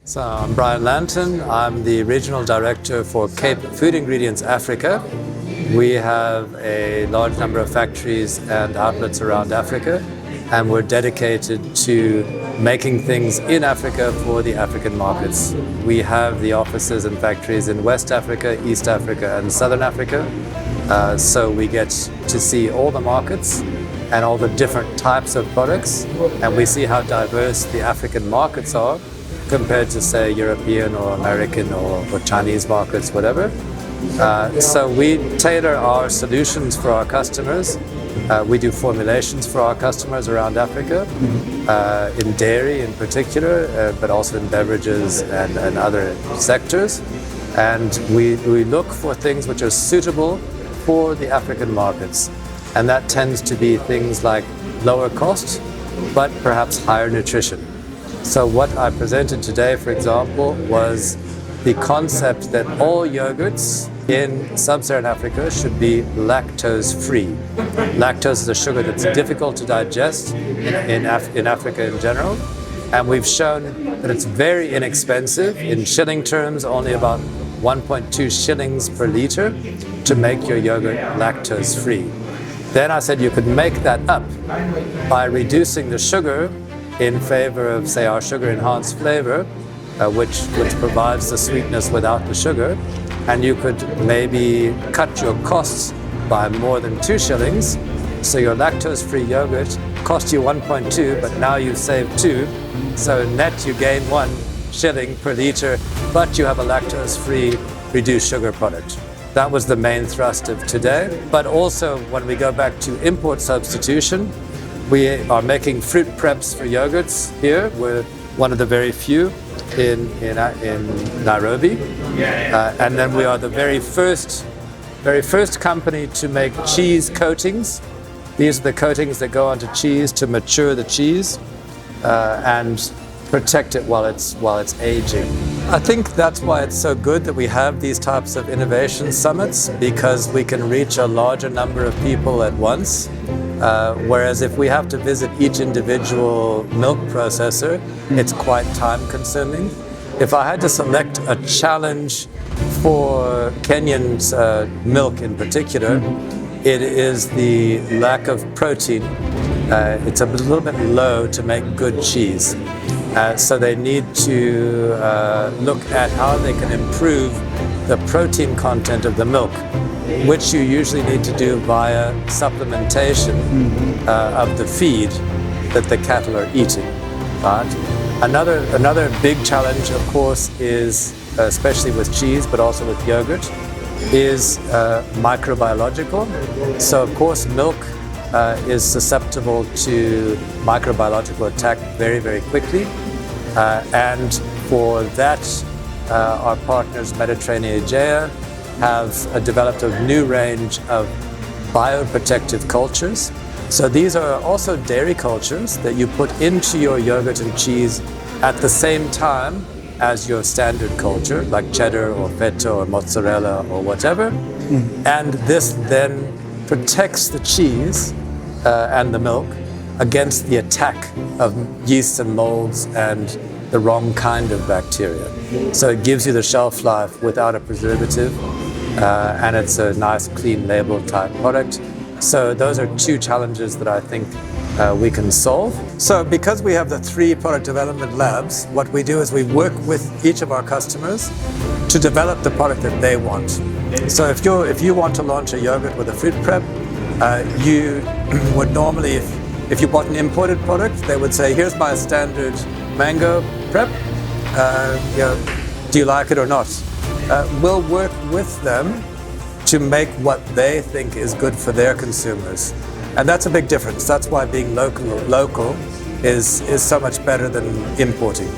So I'm Brian Lanton. I'm the Regional Director for Cape Food Ingredients Africa. We have a large number of factories and outlets around Africa, and we're dedicated to making things in Africa for the African markets. We have the offices and factories in West Africa, East Africa, and Southern Africa. So we get to see all the markets and all the different types of products, and we see how diverse the African markets are compared to, say, European or American or Chinese markets, whatever. So we tailor our solutions for our customers. We do formulations for our customers around Africa, in dairy in particular, but also in beverages and other sectors. And we look for things which are suitable for the African markets. And that tends to be things like lower cost, but perhaps higher nutrition. So what I presented today, for example, was the concept that all yogurts in sub-Saharan Africa should be lactose-free. Lactose is a sugar that's difficult to digest in Africa in general, and we've shown that it's very inexpensive, in shilling terms, only about 1.2 shillings per liter to make your yogurt lactose-free. Then I said you could make that up by reducing the sugar in favor of, say, our sugar-enhanced flavor, which provides the sweetness without the sugar, and you could maybe cut your costs by more than 2 shillings. So your lactose-free yogurt cost you 1.2, but now you've saved 2. So net you gain 1 shilling per liter, but you have a lactose-free reduced sugar product. That was the main thrust of today. But also, when we go back to import substitution, we are making fruit preps for yogurts here. We're one of the very few in Nairobi. And then we are the very first company to make cheese coatings. These are the coatings that go onto cheese to mature the cheese and protect it while it's aging. I think that's why it's so good that we have these types of innovation summits, because we can reach a larger number of people at once. Whereas if we have to visit each individual milk processor, it's quite time-consuming. If I had to select a challenge for Kenyan's milk in particular, it is the lack of protein. It's a little bit low to make good cheese. So they need to look at how they can improve the protein content of the milk, which you usually need to do via supplementation of the feed that the cattle are eating. Right? Another big challenge, of course, is, especially with cheese, but also with yogurt, is microbiological. So, of course, milk is susceptible to microbiological attack very, very quickly. And for that, our partners, Mediterranean Aegea, have developed a new range of bioprotective cultures. So these are also dairy cultures that you put into your yogurt and cheese at the same time as your standard culture, like cheddar or feta or mozzarella or whatever. And this then protects the cheese and the milk against the attack of yeasts and molds and the wrong kind of bacteria. So it gives you the shelf life without a preservative, and it's a nice clean label type product. So those are 2 challenges that I think we can solve. So because we have the 3 product development labs, what we do is we work with each of our customers to develop the product that they want. So if you want to launch a yogurt with a fruit prep, you would normally, if you bought an imported product, they would say, here's my standard mango prep, do you like it or not? We'll work with them to make what they think is good for their consumers. And that's a big difference. That's why being local is so much better than importing.